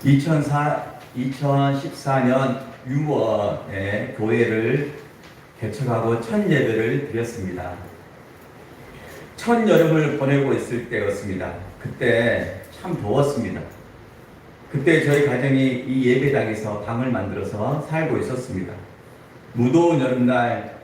2014년 6월에 교회를 개척하고 첫 예배를 드렸습니다. 첫 여름을 보내고 있을 때였습니다. 그때 참 더웠습니다. 그때 저희 가정이 이 예배당에서 방을 만들어서 살고 있었습니다. 무더운 여름날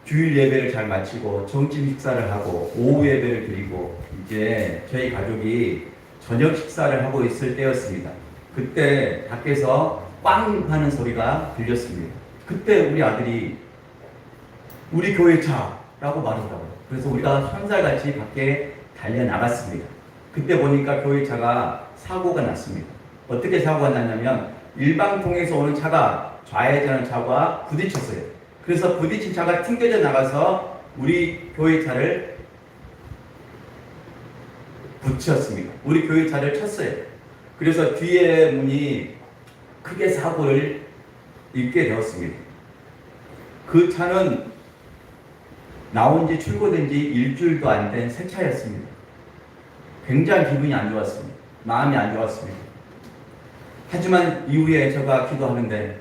주일 예배를 잘 마치고 점심 식사를 하고 오후 예배를 드리고 이제 저희 가족이 저녁 식사를 하고 있을 때였습니다. 그때 밖에서 꽝 하는 소리가 들렸습니다. 그때 우리 아들이 우리 교회 차라고 말하더라고요. 그래서 우리가 손살같이 밖에 달려나갔습니다. 그때 보니까 교회 차가 사고가 났습니다. 어떻게 사고가 났냐면 일방통에서 오는 차가 좌회전하는 차와 부딪혔어요. 그래서 부딪힌 차가 튕겨져 나가서 우리 교회 차를 붙였습니다. 우리 교회 차를 쳤어요. 그래서 뒤에 문이 크게 사고를 입게 되었습니다. 그 차는 나온 지 출고된 지 일주일도 안 된 새 차였습니다. 굉장히 기분이 안 좋았습니다. 마음이 안 좋았습니다. 하지만 이후에 제가 기도하는데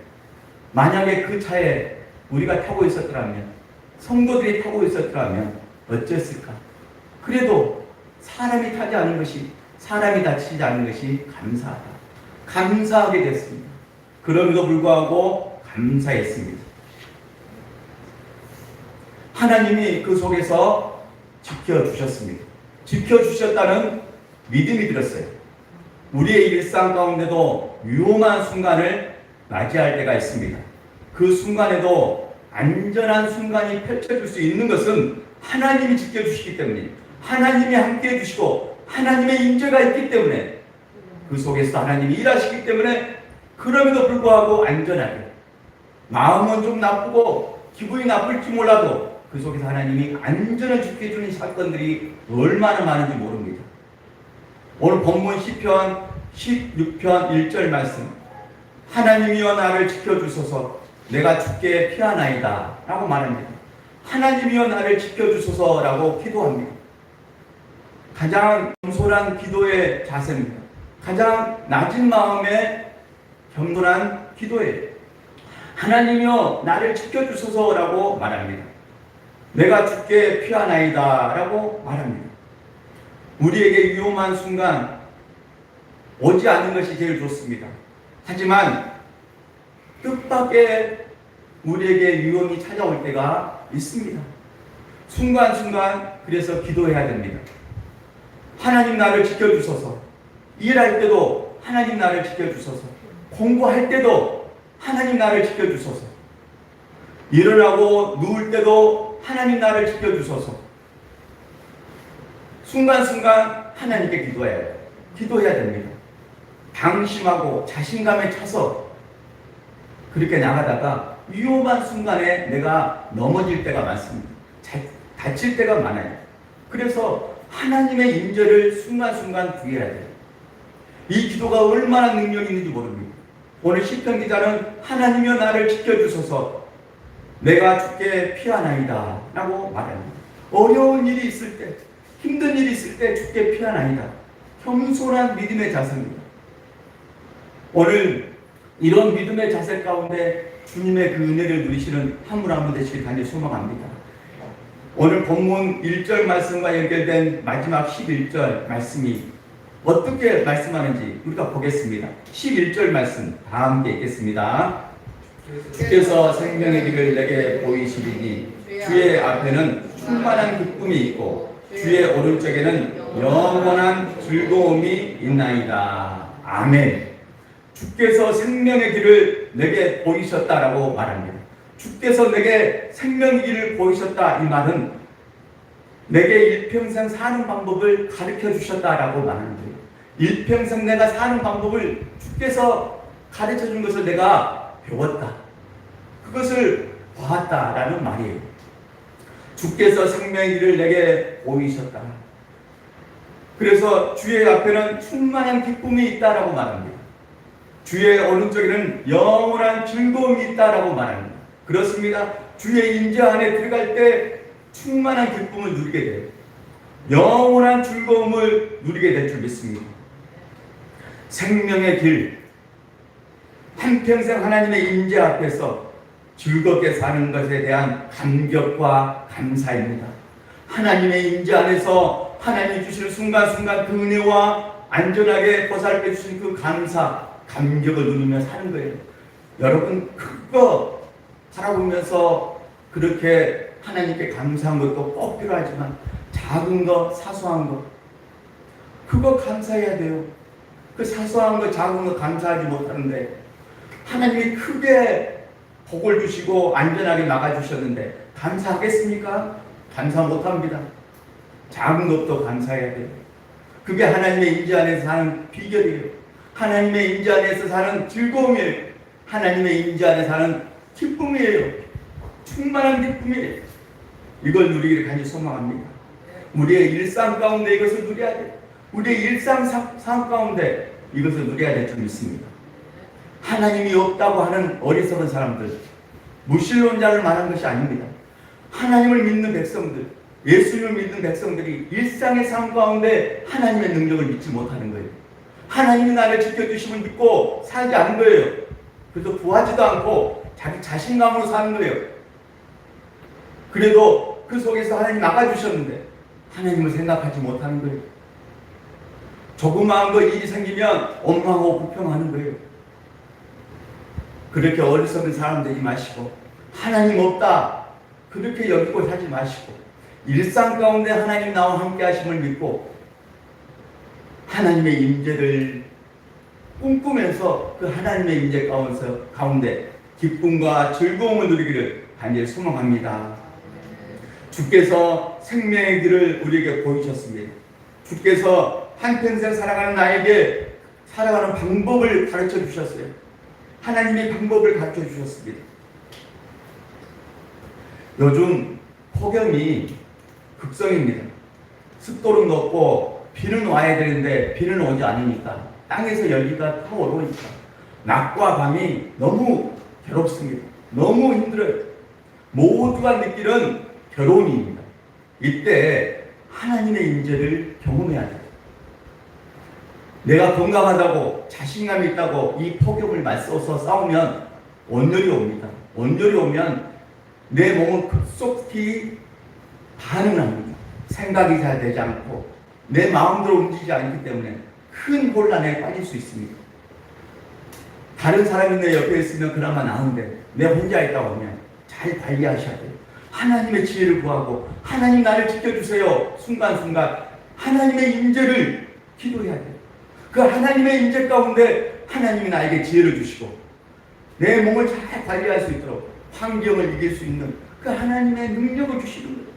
만약에 그 차에 우리가 타고 있었더라면, 성도들이 타고 있었더라면 어땠을까? 그래도 사람이 타지 않은 것이, 사람이 다치지 않은 것이 감사하다. 감사하게 됐습니다. 그럼에도 불구하고 감사했습니다. 하나님이 그 속에서 지켜주셨습니다. 지켜주셨다는 믿음이 들었어요. 우리의 일상 가운데도 위험한 순간을 맞이할 때가 있습니다. 그 순간에도 안전한 순간이 펼쳐질 수 있는 것은 하나님이 지켜주시기 때문에, 하나님이 함께해 주시고 하나님의 임재가 있기 때문에, 그 속에서 하나님이 일하시기 때문에 그럼에도 불구하고 안전하게, 마음은 좀 나쁘고 기분이 나쁠지 몰라도 그 속에서 하나님이 안전을 지켜주는 사건들이 얼마나 많은지 모릅니다. 오늘 본문 시편 16편 1절 말씀, 하나님이여 나를 지켜주소서 내가 주께 피하나이다 라고 말합니다. 하나님이여 나를 지켜주소서라고 기도합니다. 가장 겸손한 기도의 자세입니다. 가장 낮은 마음의 겸손한 기도예요. 하나님이여 나를 지켜주소서라고 말합니다. 내가 주께 피하나이다 라고 말합니다. 우리에게 위험한 순간 오지 않는 것이 제일 좋습니다. 하지만 뜻밖의 우리에게 위험이 찾아올 때가 있습니다. 순간순간 그래서 기도해야 됩니다. 하나님 나를 지켜주소서. 일할 때도 하나님 나를 지켜주소서. 공부할 때도 하나님 나를 지켜주소서. 일어나고 누울 때도 하나님 나를 지켜주소서. 순간순간 하나님께 기도해야 됩니다. 방심하고 자신감에 차서 그렇게 나가다가 위험한 순간에 내가 넘어질 때가 많습니다. 다칠 때가 많아요. 그래서 하나님의 임재를 순간순간 구해야 돼요. 이 기도가 얼마나 능력이 있는지 모릅니다. 오늘 시편 기자는 하나님이여 나를 지켜주소서 내가 주께 피하나이다 라고 말합니다. 어려운 일이 있을 때, 힘든 일이 있을 때 주께 피하나이다. 겸손한 믿음의 자세입니다. 오늘 이런 믿음의 자세 가운데 주님의 그 은혜를 누리시는 한 분 한 분 되시길 간절히 소망합니다. 오늘 본문 1절 말씀과 연결된 마지막 11절 말씀이 어떻게 말씀하는지 우리가 보겠습니다. 11절 말씀 다 함께 읽겠습니다. 주께서 생명의 길을 내게 보이시리니 주의 앞에는 충만한 기쁨이 있고 주의 오른쪽에는 영원한 즐거움이 있나이다. 아멘. 주께서 생명의 길을 내게 보이셨다라고 말합니다. 주께서 내게 생명의 길을 보이셨다. 이 말은 내게 일평생 사는 방법을 가르쳐 주셨다라고 말하는 거예요. 일평생 내가 사는 방법을 주께서 가르쳐 준 것을 내가 배웠다. 그것을 보았다라는 말이에요. 주께서 생명의 길을 내게 보이셨다. 그래서 주의 앞에는 충만한 기쁨이 있다라고 말합니다. 주의 오른쪽에는 영원한 즐거움이 있다라고 말합니다. 그렇습니다. 주의 임재 안에 들어갈 때 충만한 기쁨을 누리게 돼요. 영원한 즐거움을 누리게 될 줄 믿습니다. 생명의 길, 한평생 하나님의 임재 앞에서 즐겁게 사는 것에 대한 감격과 감사입니다. 하나님의 임재 안에서 하나님이 주시는 순간순간 그 은혜와 안전하게 보살펴 주신 그 감사, 감격을 누리며 사는 거예요. 여러분 그거 바라보면서 그렇게 하나님께 감사한 것도 꼭 필요하지만 작은 거, 사소한 거 그거 감사해야 돼요. 그 사소한 거, 작은 거 감사하지 못하는데 하나님이 크게 복을 주시고 안전하게 막아주셨는데 감사하겠습니까? 감사 못합니다. 작은 것도 감사해야 돼요. 그게 하나님의 임재 안에서 사는 비결이에요. 하나님의 임재 안에서 사는 즐거움이에요. 하나님의 임재 안에 사는 기쁨이에요. 충만한 기쁨이에요. 이걸 누리기를 간절히 소망합니다. 우리의 일상 가운데 이것을 누려야 돼요. 우리의 일상 삶 가운데 이것을 누려야 될 줄 믿습니다. 하나님이 없다고 하는 어리석은 사람들, 무신론자를 말한 것이 아닙니다. 하나님을 믿는 백성들, 예수님을 믿는 백성들이 일상의 삶 가운데 하나님의 능력을 믿지 못하는 거예요. 하나님이 나를 지켜주심을 믿고 살지 않은 거예요. 그래서 구하지도 않고 자기 자신감으로 사는 거예요. 그래도 그 속에서 하나님 막아주셨는데 하나님을 생각하지 못하는 거예요. 조그마한 거 일이 생기면 원망하고 불평하는 거예요. 그렇게 어리석은 사람 되지 마시고 하나님 없다 그렇게 여기고 살지 마시고 일상 가운데 하나님 나와 함께 하심을 믿고 하나님의 임재를 꿈꾸면서 그 하나님의 임재 가운데 기쁨과 즐거움을 누리기를 간절히 소망합니다. 주께서 생명의 길을 우리에게 보이셨습니다. 주께서 한평생 살아가는 나에게 살아가는 방법을 가르쳐 주셨어요. 하나님의 방법을 가르쳐 주셨습니다. 요즘 폭염이 극성입니다. 습도는 높고 비는 와야 되는데 비는 오지 않으니까 땅에서 열기가 더 어려우니까 낮과 밤이 너무 괴롭습니다. 너무 힘들어요. 모두가 느끼는 괴로움입니다. 이때 하나님의 임재를 경험해야 돼요. 내가 건강하다고 자신감이 있다고 이 폭염을 맞서서 싸우면 온열이 옵니다. 온열이 오면 내 몸은 급속히 반응합니다. 생각이 잘 되지 않고 내 마음대로 움직이지 않기 때문에 큰 혼란에 빠질 수 있습니다. 다른 사람이 내 옆에 있으면 그나마 나은데 내 혼자 있다고 하면 잘 관리하셔야 돼요. 하나님의 지혜를 구하고 하나님 나를 지켜주세요. 순간순간 하나님의 임재를 기도해야 돼요. 그 하나님의 임재 가운데 하나님이 나에게 지혜를 주시고 내 몸을 잘 관리할 수 있도록 환경을 이길 수 있는 그 하나님의 능력을 주시는 거예요.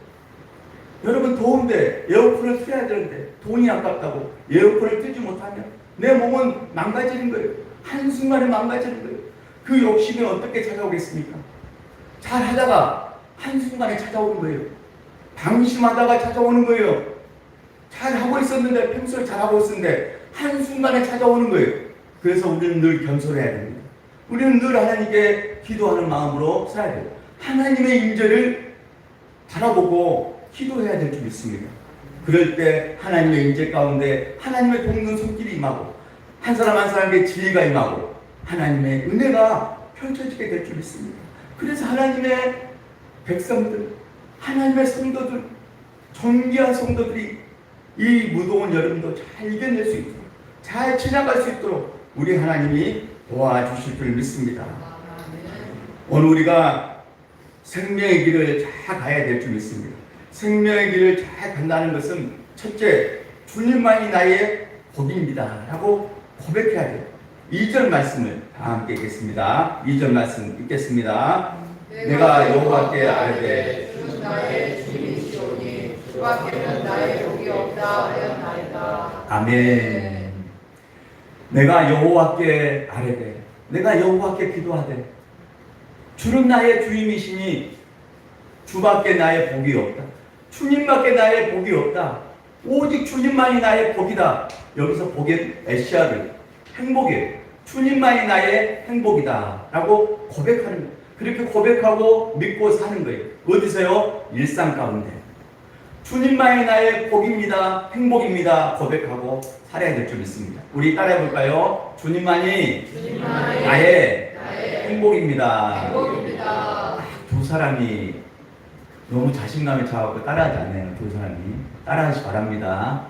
여러분 더운데 에어컨을 틀어야 되는데 돈이 아깝다고 에어컨을 틀지 못하면 내 몸은 망가지는 거예요. 한순간에 망가지는 거예요. 그 욕심이 어떻게 찾아오겠습니까? 잘 하다가 한순간에 찾아오는 거예요. 방심하다가 찾아오는 거예요. 잘 하고 있었는데 평소에 잘하고 있었는데 한순간에 찾아오는 거예요. 그래서 우리는 늘 겸손해야 됩니다. 우리는 늘 하나님께 기도하는 마음으로 살아야 돼요. 하나님의 임재를 바라보고 기도해야 될 줄 믿습니다. 그럴 때 하나님의 임재 가운데 하나님의 돕는 손길이 임하고 한 사람 한 사람에게 지혜가 임하고 하나님의 은혜가 펼쳐지게 될 줄 믿습니다. 그래서 하나님의 백성들, 하나님의 성도들, 존귀한 성도들이 이 무더운 여름도 잘 이겨낼 수 있도록 잘 지나갈 수 있도록 우리 하나님이 도와주실 줄 믿습니다. 오늘 우리가 생명의 길을 잘 가야 될 줄 믿습니다. 생명의 길을 잘 간다는 것은 첫째, 주님만이 나의 복입니다 라고 고백해야 돼요. 2절 말씀을 다 함께 읽겠습니다. 2절 말씀 읽겠습니다. 내가 여호와께 아뢰되 주 나의 주님이시오니 주밖에는 나의 복이 없다 하였나이다. 아멘. 내가 여호와께 아뢰되 내가 여호와께 기도하되 주는 나의 주임이시니 주밖에 나의 복이 없다. 주님밖에 나의 복이 없다. 오직 주님만이 나의 복이다. 여기서 복의 에시아를 행복이에요. 주님만이 나의 행복이다 라고 고백하는 거예요. 그렇게 고백하고 믿고 사는 거예요. 어디서요? 일상 가운데. 주님만이 나의 복입니다. 행복입니다. 고백하고 살아야 될 줄 믿습니다. 우리 따라해 볼까요? 주님만이 나의 행복입니다. 두 사람이 너무 자신감에 차갖고 따라하지 않네요. 두 사람이 따라하시 바랍니다.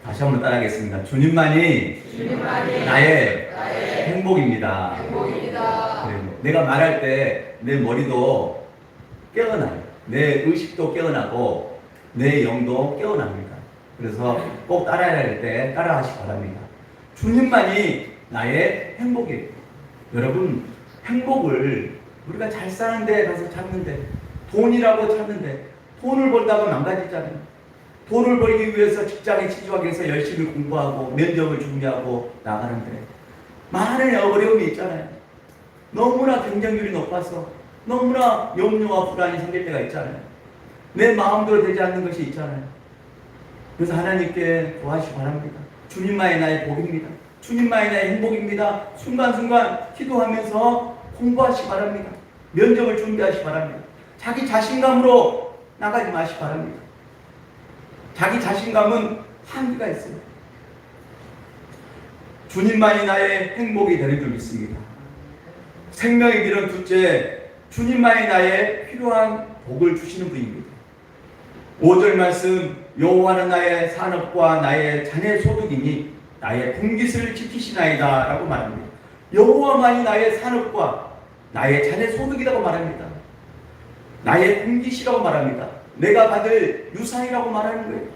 다시 한번 따라하겠습니다. 주님만이 나의 행복입니다. 그리고 내가 말할 때 내 머리도 깨어나요. 내 의식도 깨어나고 내 영도 깨어납니다. 그래서 꼭 따라해야 할 때 따라하시 바랍니다. 주님만이 나의 행복이에요. 여러분, 행복을 우리가 잘 사는 데 가서 찾는데, 돈이라고 찾는데 돈을 벌다가 망가지잖아요. 돈을 벌기 위해서 직장에 취직하기 위해서 열심히 공부하고 면접을 준비하고 나가는데 많은 어려움이 있잖아요. 너무나 경쟁률이 높아서 너무나 염려와 불안이 생길 때가 있잖아요. 내 마음대로 되지 않는 것이 있잖아요. 그래서 하나님께 구하시기 바랍니다. 주님만이 나의 복입니다. 주님만이 나의 행복입니다. 순간순간 기도하면서 공부하시기 바랍니다. 면접을 준비하시기 바랍니다. 자기 자신감으로 나가지 마시기 바랍니다. 자기 자신감은 한계가 있어요. 주님만이 나의 행복이 되는 줄 믿습니다. 생명의 길은 둘째, 주님만이 나의 필요한 복을 주시는 분입니다. 5절 말씀, 여호와는 나의 산업과 나의 자녀 소득이니 나의 공깃을 지키시나이다 라고 말합니다. 여호와만이 나의 산업과 나의 자녀 소득이라고 말합니다. 나의 공깃이라고 말합니다. 내가 받을 유산이라고 말하는 거예요.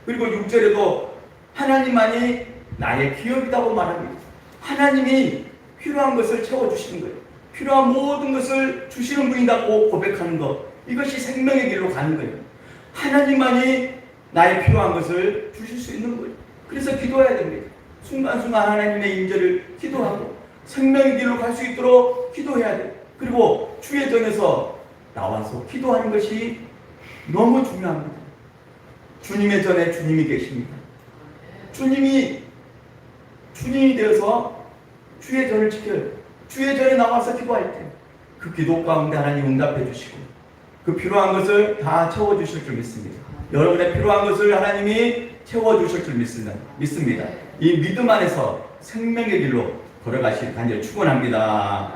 그리고 6절에도 하나님만이 나의 기업이라고 말합니다. 하나님이 필요한 것을 채워주시는 거예요. 필요한 모든 것을 주시는 분이라고 고백하는 것, 이것이 생명의 길로 가는 거예요. 하나님만이 나의 필요한 것을 주실 수 있는 거예요. 그래서 기도해야 됩니다. 순간순간 하나님의 임재를 기도하고 생명의 길로 갈 수 있도록 기도해야 돼요. 그리고 주의 전에서 나와서 기도하는 것이 너무 중요합니다. 주님의 전에 주님이 계십니다. 주님이 되어서 주의 전을 지켜요. 주의 전에 나와서 기도할 때 그 기도 가운데 하나님 응답해 주시고 그 필요한 것을 다 채워주실 줄 믿습니다. 여러분의 필요한 것을 하나님이 채워주실 줄 믿습니다. 이 믿음 안에서 생명의 길로 걸어가실 간절히 축원합니다.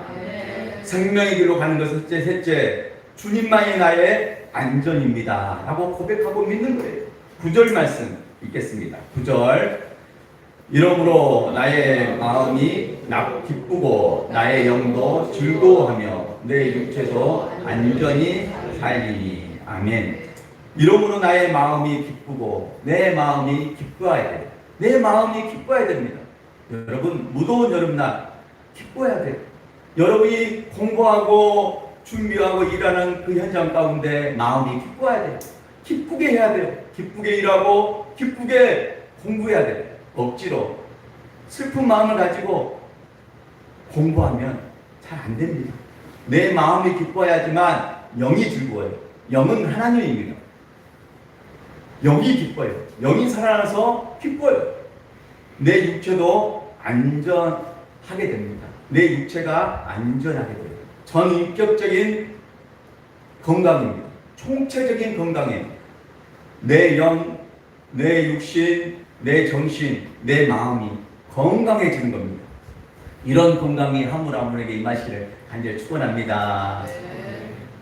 생명의 길로 가는 것은 셋째, 주님만이 나의 안전입니다 라고 고백하고 믿는 거예요. 9절 말씀 읽겠습니다. 9절, 이러므로 나의 마음이 기쁘고 나의 영도 즐거워하며 내 육체도 안전히 살리니. 아멘. 이러므로 나의 마음이 기쁘고 내 마음이 기뻐야 돼요. 내 마음이 기뻐야 됩니다. 여러분, 무더운 여름날 기뻐야 돼요. 여러분이 공부하고 준비하고 일하는 그 현장 가운데 마음이 기뻐야 돼요. 기쁘게 해야 돼요. 기쁘게 일하고 기쁘게 공부해야 돼요. 억지로 슬픈 마음을 가지고 공부하면 잘 안 됩니다. 내 마음이 기뻐야지만 영이 즐거워요. 영은 하나님입니다. 영이 기뻐요. 영이 살아나서 기뻐요. 내 육체도 안전하게 됩니다. 내 육체가 안전하게 돼요. 전인격적인 건강입니다. 총체적인 건강이에요. 내 영, 내 육신, 내 정신, 내 마음이 건강해지는 겁니다. 이런 건강이 한 분 한 분에게 임하시를 간절히 축원합니다.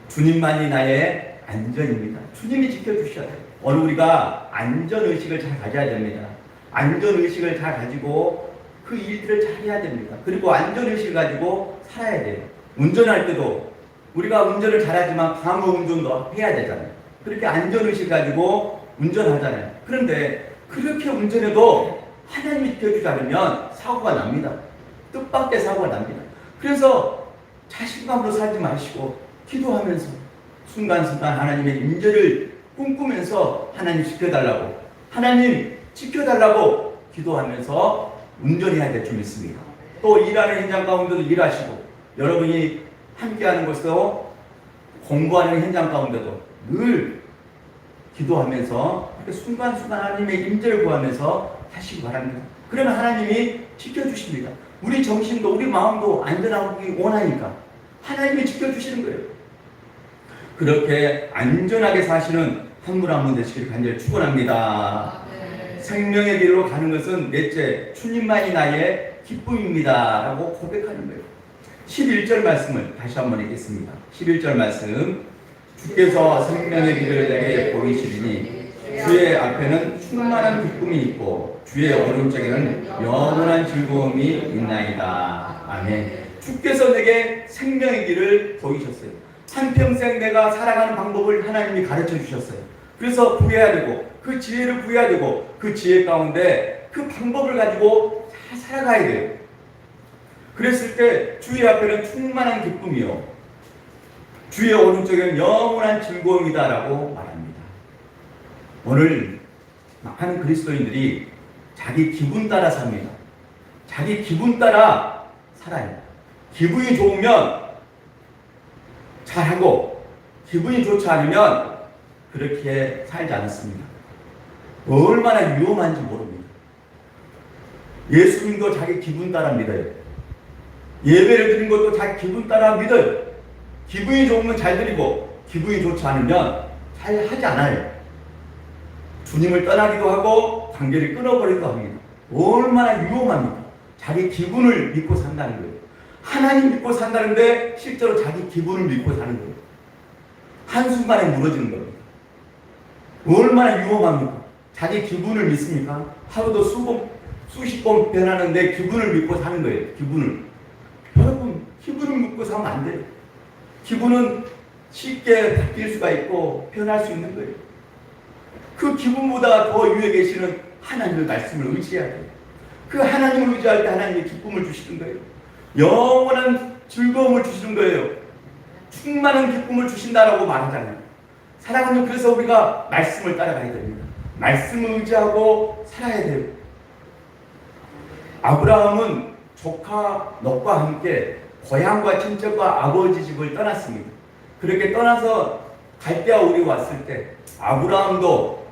주님만이 나의 안전입니다. 주님이 지켜주셔야 돼요. 오늘 우리가 안전의식을 잘 가져야 됩니다. 안전의식을 잘 가지고 그 일들을 잘 해야 됩니다. 그리고 안전의식을 가지고 살아야 돼요. 운전할 때도 우리가 운전을 잘하지만 방어 운전도 해야 되잖아요. 그렇게 안전의식 가지고 운전하잖아요. 그런데 그렇게 운전해도 하나님이 지켜주지 않으면 사고가 납니다. 뜻밖의 사고가 납니다. 그래서 자신감으로 살지 마시고 기도하면서 순간순간 하나님의 임재를 꿈꾸면서 하나님 지켜달라고, 하나님 지켜달라고 기도하면서 운전해야 될 줄 믿습니다. 또 일하는 현장 가운데도 일하시고 여러분이 함께하는 곳에서 공부하는 현장 가운데도 늘 기도하면서 순간순간 하나님의 임재를 구하면서 하시기 바랍니다. 그러면 하나님이 지켜주십니다. 우리 정신도 우리 마음도 안전하기 원하니까 하나님이 지켜주시는 거예요. 그렇게 안전하게 사시는 한 분 한 분 되시길 간절히 축원합니다. 아멘. 생명의 길로 가는 것은 넷째, 주님만이 나의 기쁨입니다 라고 고백하는 거예요. 11절 말씀을 다시 한번 읽겠습니다. 11절 말씀, 주께서 생명의 길을 내게 보이시리니 주의 앞에는 충만한 기쁨이 있고 주의 오른쪽에는 영원한 즐거움이 있나이다. 아멘. 주께서 내게 생명의 길을 보이셨어요. 한평생 내가 살아가는 방법을 하나님이 가르쳐 주셨어요. 그래서 구해야 되고 그 지혜를 구해야 되고 그 지혜 가운데 그 방법을 가지고 잘 살아가야 돼요. 그랬을 때 주의 앞에는 충만한 기쁨이요 주의 오른쪽에는 영원한 즐거움이다라고 말합니다. 오늘 많은 그리스도인들이 자기 기분 따라 삽니다. 자기 기분 따라 살아요. 기분이 좋으면 잘하고 기분이 좋지 않으면 그렇게 살지 않습니다. 얼마나 위험한지 모릅니다. 예수님도 자기 기분 따라 믿어요. 예배를 드린 것도 자기 기분 따라 믿어요. 기분이 좋으면 잘 드리고 기분이 좋지 않으면 잘 하지 않아요. 주님을 떠나기도 하고 관계를 끊어버리기도 합니다. 얼마나 위험합니까? 자기 기분을 믿고 산다는 거예요. 하나님 믿고 산다는데 실제로 자기 기분을 믿고 사는 거예요. 한순간에 무너지는 겁니다. 얼마나 위험합니까? 자기 기분을 믿습니까? 하루도 수십 번 변하는데 기분을 믿고 사는 거예요. 기분을. 여러분, 기분을 믿고 사면 안 돼요. 기분은 쉽게 바뀔 수가 있고 변할 수 있는 거예요. 그 기분보다 더 위에 계시는 하나님의 말씀을 의지해야 돼요. 그 하나님을 의지할 때 하나님의 기쁨을 주시는 거예요. 영원한 즐거움을 주시는 거예요. 충만한 기쁨을 주신다라고 말하잖아요. 사랑하는, 그래서 우리가 말씀을 따라가야 됩니다. 말씀을 의지하고 살아야 돼요. 아브라함은 조카 롯과 함께 고향과 친척과 아버지 집을 떠났습니다. 그렇게 떠나서 갈대아 우리 왔을 때 아브라함도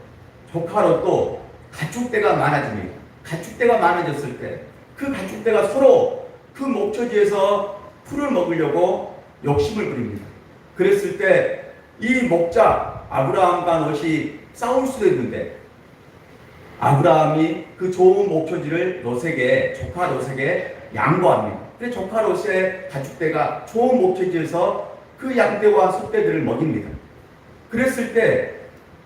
조카 롯도 가축대가 많아집니다. 가축대가 많아졌을 때 그 가축대가 서로 그 목초지에서 풀을 먹으려고 욕심을 부립니다. 그랬을 때 이 목자 아브라함과 롯이 싸울 수도 있는데 아브라함이 그 좋은 목초지를 롯에게, 조카 롯에게 양보합니다. 그래서 조카 롯의 가축대가 좋은 목초지에서 그 양떼와 소떼들을 먹입니다. 그랬을 때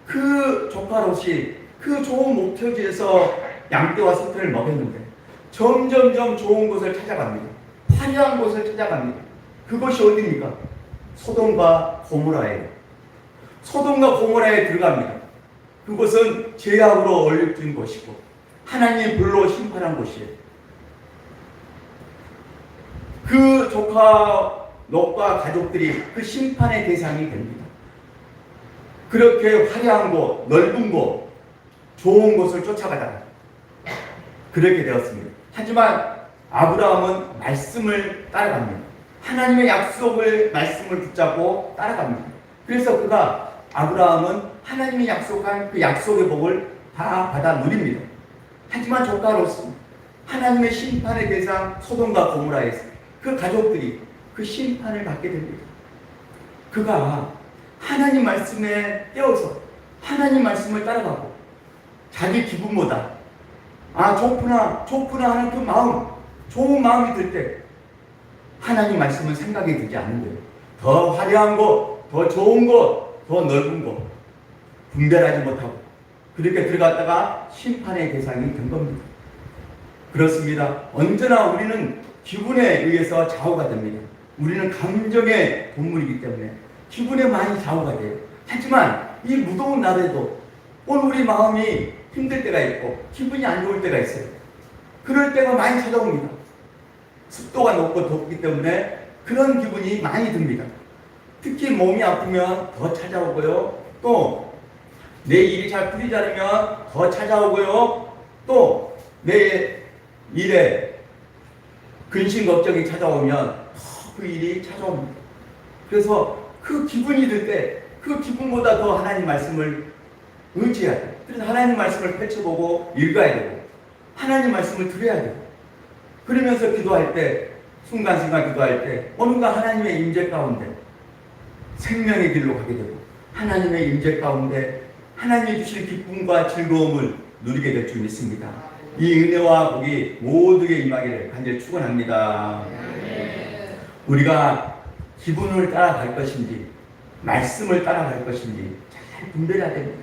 그 조카 롯이 그 좋은 목초지에서 양떼와 소떼를 먹였는데 점점점 좋은 곳을 찾아갑니다. 화려한 곳을 찾아갑니다. 그것이 어디입니까? 소돔과 고모라예요. 소돔과 고모라에 들어갑니다. 그곳은 죄악으로 얼룩진 곳이고 하나님이 불로 심판한 곳이에요. 그 조카 롯과 가족들이 그 심판의 대상이 됩니다. 그렇게 화려한 곳, 넓은 곳, 좋은 곳을 쫓아가다가 그렇게 되었습니다. 하지만 아브라함은 말씀을 따라갑니다. 하나님의 약속을, 말씀을 붙잡고 따라갑니다. 그래서 아브라함은 하나님이 약속한 그 약속의 복을 다 받아 누립니다. 하지만 조카 롯은 하나님의 심판의 대상 소돔과 고모라에서 그 가족들이 그 심판을 받게 됩니다. 그가 하나님 말씀에 깨어서 하나님 말씀을 따라가고 자기 기분보다 좋구나 하는 그 마음, 좋은 마음이 들 때 하나님 말씀은 생각이 들지 않는 거예요. 더 화려한 곳, 더 좋은 곳, 더 넓은 곳 분별하지 못하고 그렇게 들어갔다가 심판의 대상이 된 겁니다. 그렇습니다. 언제나 우리는 기분에 의해서 좌우가 됩니다. 우리는 감정의 동물이기 때문에 기분에 많이 좌우가 돼요. 하지만 이 무더운 날에도 오늘 우리 마음이 힘들 때가 있고 기분이 안 좋을 때가 있어요. 그럴 때가 많이 찾아옵니다. 습도가 높고 덥기 때문에 그런 기분이 많이 듭니다. 특히 몸이 아프면 더 찾아오고요. 또 내 일이 잘 풀리지 않으면 더 찾아오고요. 또 내 일에 근심 걱정이 찾아오면 더 그 일이 찾아옵니다. 그래서 그 기분이 들 때 그 기분보다 더 하나님 말씀을 의지해야 돼요. 그래서 하나님 말씀을 펼쳐보고 읽어야 되고 하나님 말씀을 들어야 돼요. 그러면서 기도할 때, 순간순간 기도할 때 어느가 하나님의 임재 가운데 생명의 길로 가게 되고 하나님의 임재 가운데 하나님이 주실 기쁨과 즐거움을 누리게 될 줄 믿습니다. 이 은혜와 복이 모두에게 임하기를 간절히 축원합니다. 우리가 기분을 따라갈 것인지 말씀을 따라갈 것인지 잘 분별해야 됩니다.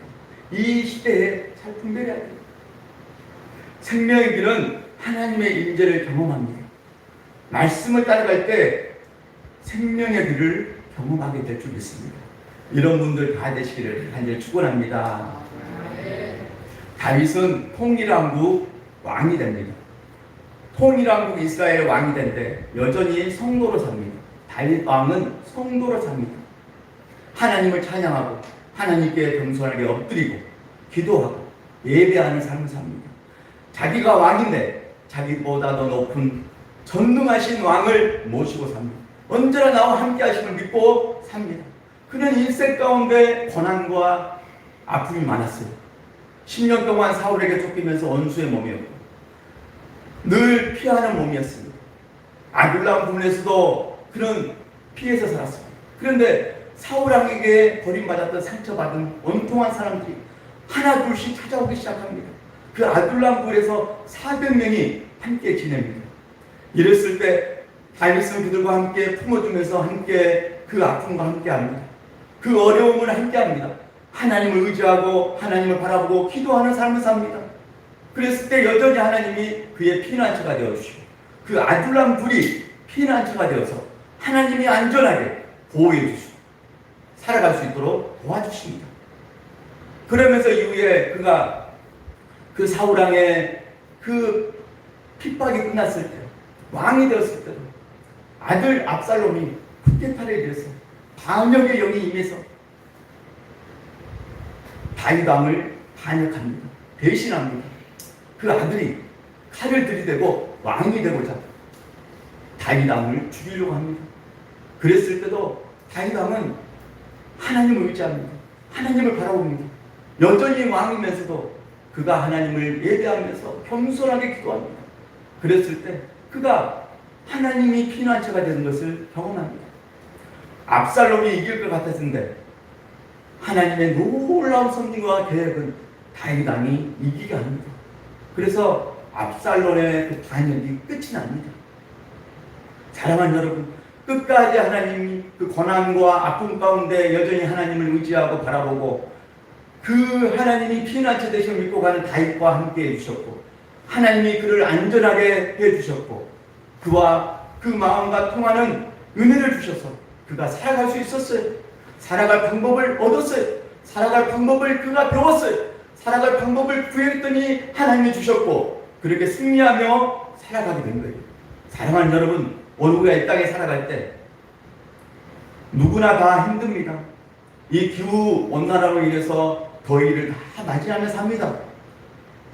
이 시대에 잘 분별해야 됩니다. 생명의 길은 하나님의 임재를 경험합니다. 말씀을 따라갈 때 생명의 길을 경험하게 될 줄 믿습니다. 이런 분들 다 되시기를 간절히 축원합니다. 다윗은 통일왕국 왕이 됩니다. 통일왕국 이스라엘 왕이 된데 여전히 성도로 삽니다. 다윗 왕은 성도로 삽니다. 하나님을 찬양하고 하나님께 겸손하게 엎드리고 기도하고 예배하는 삶을 삽니다. 자기가 왕인데 자기보다 더 높은 전능하신 왕을 모시고 삽니다. 언제나 나와 함께 하심을 믿고 삽니다. 그는 일생 가운데 고난과 아픔이 많았어요. 10년 동안 사울에게 쫓기면서 원수의 몸이었고 늘 피하는 몸이었습니다. 아둘람 부문에서도 그는 피해서 살았습니다. 그런데 사울왕에게 버림받았던 상처받은 원통한 사람들이 하나 둘씩 찾아오기 시작합니다. 그 아둘람 부에서 400명이 함께 지냅니다. 이랬을 때 다윗은 그들과 함께 품어주면서 함께 그 아픔과 함께합니다. 그 어려움을 함께합니다. 하나님을 의지하고 하나님을 바라보고 기도하는 삶을 삽니다. 그랬을 때 여전히 하나님이 그의 피난처가 되어주시고 그 아둘람 불이 피난처가 되어서 하나님이 안전하게 보호해 주시고 살아갈 수 있도록 도와주십니다. 그러면서 이후에 그가 그 사울왕의 그 핍박이 끝났을 때 왕이 되었을 때도 아들 압살롬이 쿠데타를 일어서 반역의 영이 임해서 다윗 왕을 반역합니다. 배신합니다. 그 아들이 칼을 들이대고 왕이 되고자 다윗 왕을 죽이려고 합니다. 그랬을 때도 다윗 왕은 하나님을 의지합니다. 하나님을 바라봅니다. 여전히 왕이면서도 그가 하나님을 예배하면서 겸손하게 기도합니다. 그랬을 때 그가 하나님이 피난처가 되는 것을 경험합니다. 압살롬이 이길 것 같았는데 하나님의 놀라운 섭리와 계획은 다윗 왕이 이기게 합니다. 그래서 압살롬의 그 반역이 끝이 납니다. 사랑하는 여러분, 끝까지 하나님이 그 고난과 아픔 가운데 여전히 하나님을 의지하고 바라보고 그 하나님이 피난처 되심을 믿고 가는 다윗과 함께 해주셨고 하나님이 그를 안전하게 해주셨고 그와 그 마음과 통하는 은혜를 주셔서 그가 살아갈 수 있었어요. 살아갈 방법을 얻었어요. 살아갈 방법을 그가 배웠어요. 살아갈 방법을 구했더니 하나님이 주셨고 그렇게 승리하며 살아가게 된 거예요. 사랑하는 여러분, 우리가 이 땅에 살아갈 때 누구나 다 힘듭니다. 이 기후 온난화로 인해서 더위를 다 맞이하며 삽니다.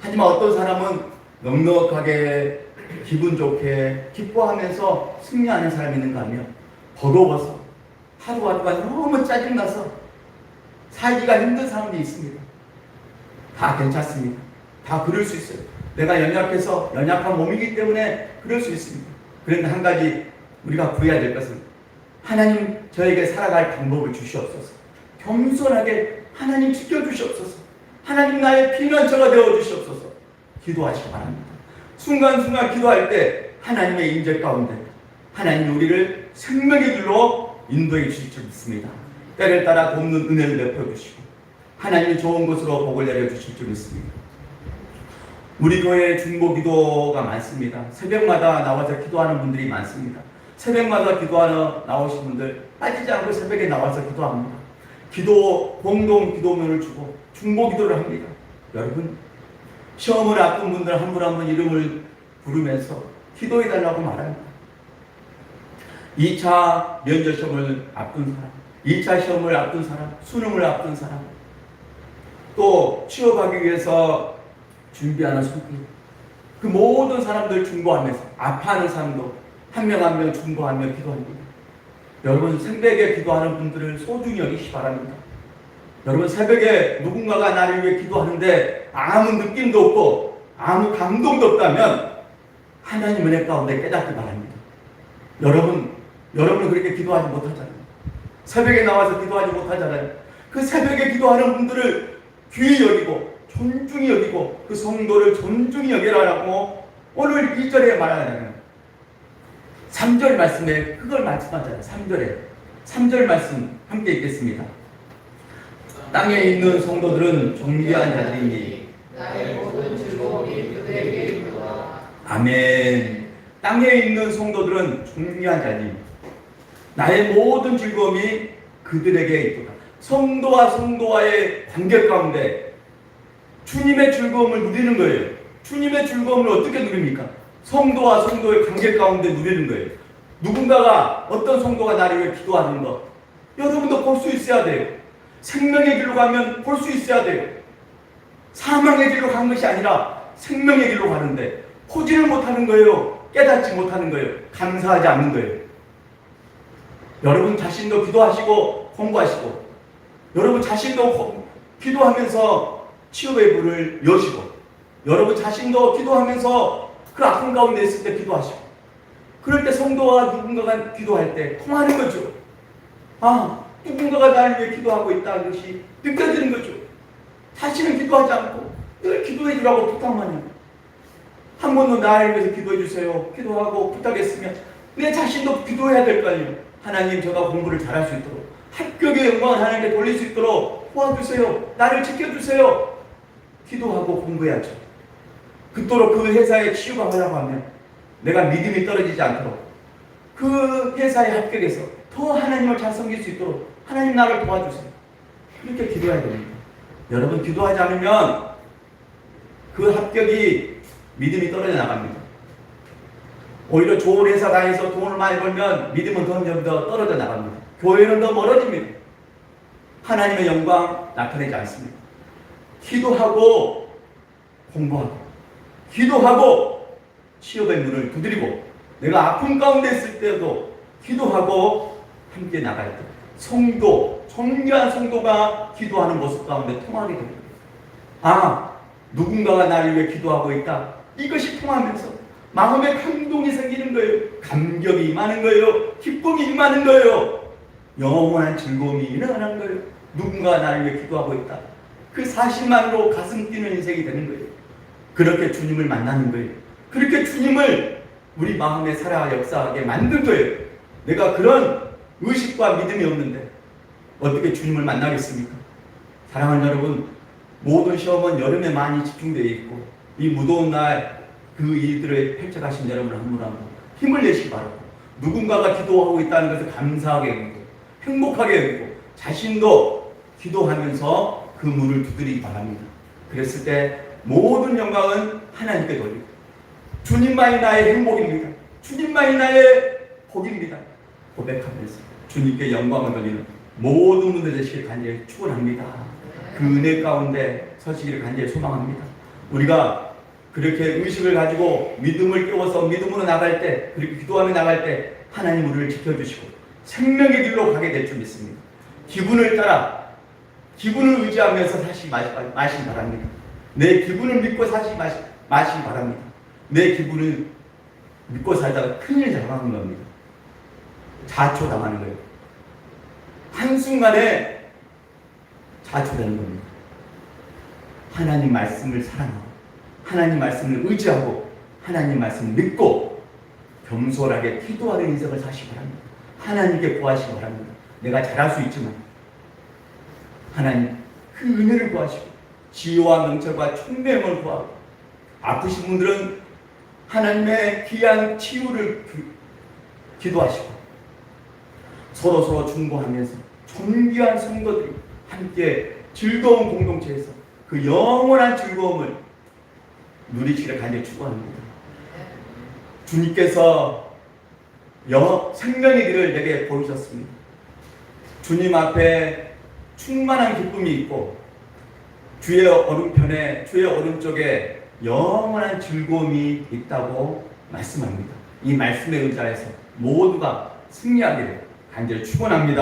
하지만 어떤 사람은 넉넉하게 기분 좋게 기뻐하면서 승리하는 사람이 있는가 하면 더러워서 하루하루가 너무 짜증나서 살기가 힘든 사람들이 있습니다. 다 괜찮습니다. 다 그럴 수 있어요. 내가 연약해서 연약한 몸이기 때문에 그럴 수 있습니다. 그런데 한 가지 우리가 구해야 될 것은 하나님 저에게 살아갈 방법을 주시옵소서. 겸손하게 하나님 지켜주시옵소서. 하나님 나의 피난처가 되어주시옵소서. 기도하시기 바랍니다. 순간순간 기도할 때 하나님의 임재 가운데 하나님이 우리를 생명의 길로 인도해 주실 줄 믿습니다. 때를 따라 돕는 은혜를 베풀어주시고 하나님이 좋은 곳으로 복을 내려주실 줄 믿습니다. 우리 교회에 중보 기도가 많습니다. 새벽마다 나와서 기도하는 분들이 많습니다. 새벽마다 기도하러 나오신 분들 빠지지 않고 새벽에 나와서 기도합니다. 공동 기도문을 주고 중보 기도를 합니다. 여러분, 시험을 앞둔 분들 한 분 한 분 이름을 부르면서 기도해달라고 말합니다. 2차 면접 시험을 앞둔 사람, 2차 시험을 앞둔 사람, 수능을 앞둔 사람, 또 취업하기 위해서 준비하는 손길, 그 모든 사람들 중보하면서 아파하는 사람도 한 명 한 명 중보하며 기도합니다. 여러분, 새벽에 기도하는 분들을 소중히 여기시기 바랍니다. 여러분, 새벽에 누군가가 나를 위해 기도하는데 아무 느낌도 없고 아무 감동도 없다면 하나님 은혜 가운데 깨닫기 바랍니다. 여러분은 그렇게 기도하지 못하잖아요. 새벽에 나와서 기도하지 못하잖아요. 그 새벽에 기도하는 분들을 귀히 여기고 존중히 여기고 그 성도를 존중히 여기라고 오늘 2절에 말하잖아요. 3절 말씀에 그걸 말씀하잖아요. 3절 말씀 함께 읽겠습니다. 땅에 있는 성도들은 존귀한 자들이니 나의 모든 즐거움이 그들에게 있노라. 아멘. 땅에 있는 성도들은 존귀한 자니 나의 모든 즐거움이 그들에게 있도다. 성도와 성도와의 관계 가운데 주님의 즐거움을 누리는 거예요. 주님의 즐거움을 어떻게 누립니까? 성도와 성도의 관계 가운데 누리는 거예요. 누군가가 어떤 성도가 나를 위해 기도하는 것 여러분도 볼 수 있어야 돼요. 생명의 길로 가면 볼 수 있어야 돼요. 사망의 길로 간 것이 아니라 생명의 길로 가는데 포기를 못하는 거예요. 깨닫지 못하는 거예요. 감사하지 않는 거예요. 여러분 자신도 기도하시고 공부하시고 여러분 자신도 기도하면서 치유의 불을 여시고 여러분 자신도 기도하면서 그 아픔 가운데 있을 때 기도하시고 그럴 때 성도와 누군가가 기도할 때 통하는 거죠. 아, 누군가가 나를 위해 기도하고 있다는 것이 느껴지는 거죠. 자신은 기도하지 않고 늘 기도해 주라고 부탁만 해요. 한 번도 나를 위해서 기도해 주세요. 기도하고 부탁했으면 내 자신도 기도해야 될 거 아니에요. 하나님 제가 공부를 잘할 수 있도록 합격의 영광을 하나님께 돌릴 수 있도록 도와주세요. 나를 지켜주세요. 기도하고 공부해야죠. 그토록 그 회사에 치유가 하려고 하면 내가 믿음이 떨어지지 않도록 그 회사에 합격해서 더 하나님을 잘 섬길 수 있도록 하나님 나를 도와주세요. 그렇게 기도해야 됩니다. 여러분 기도하지 않으면 그 합격이 믿음이 떨어져 나갑니다. 오히려 좋은 회사 다니서 돈을 많이 벌면 믿음은 점점 더 떨어져 나갑니다. 교회는 더 멀어집니다. 하나님의 영광 나타내지 않습니다. 기도하고 공부하고 기도하고 취업의 문을 두드리고 내가 아픔 가운데 있을 때도 기도하고 함께 나갈 때 성도, 존귀한 성도가 기도하는 모습 가운데 통하게 됩니다. 아, 누군가가 나를 위해 기도하고 있다. 이것이 통하면서 마음에 감동이 생기는 거예요. 감격이 임하는 거예요. 기쁨이 임하는 거예요. 영원한 즐거움이 일어나는 거예요. 누군가가 나를 위해 기도하고 있다. 그 사실만으로 가슴 뛰는 인생이 되는 거예요. 그렇게 주님을 만나는 거예요. 그렇게 주님을 우리 마음에 살아 역사하게 만든 거예요. 내가 그런 의식과 믿음이 없는데 어떻게 주님을 만나겠습니까? 사랑하는 여러분, 모든 시험은 여름에 많이 집중되어 있고 이 무더운 날 그 일들을 펼쳐가신 여러분 한 분 한 분 힘을 내시기 바라고 누군가가 기도하고 있다는 것을 감사하게 여기고 행복하게 여기고 자신도 기도하면서 그 문을 두드리기 바랍니다. 그랬을 때 모든 영광은 하나님께 돌리고 주님만이 나의 행복입니다. 주님만이 나의 복입니다. 고백하면서 주님께 영광을 돌리는 모든 분들 되시길 간절히 축원합니다. 그 은혜 가운데 서시기를 간절히 소망합니다. 우리가 그렇게 의식을 가지고 믿음을 깨워서 믿음으로 나갈 때 그렇게 기도하며 나갈 때 하나님 우리를 지켜주시고 생명의 길로 가게 될 줄 믿습니다. 기분을 따라 기분을 의지하면서 사시기 마시기 바랍니다. 내 기분을 믿고 사시기 마시기 바랍니다. 내 기분을 믿고 살다가 큰일 당하는 겁니다. 자초당하는 거예요. 한순간에 자초되는 겁니다. 하나님 말씀을 사랑하고 하나님 말씀을 의지하고 하나님 말씀을 믿고 겸손하게 기도하는 인생을 사시기 바랍니다. 하나님께 구하시기 바랍니다. 내가 잘할 수 있지만 하나님 그 은혜를 구하시고 지혜와 명철과 총명을 구하고 아프신 분들은 하나님의 귀한 치유를 기도하시고 서로 중보하면서 존귀한 성도들이 함께 즐거운 공동체에서 그 영원한 즐거움을 누리시기를 간절히 축원합니다. 주님께서 생명의 길을 내게 보이셨습니다. 주님 앞에 충만한 기쁨이 있고 주의 오른편에 주의 오른쪽에 영원한 즐거움이 있다고 말씀합니다. 이 말씀에 의지해서 모두가 승리하기를 간절히 축원합니다.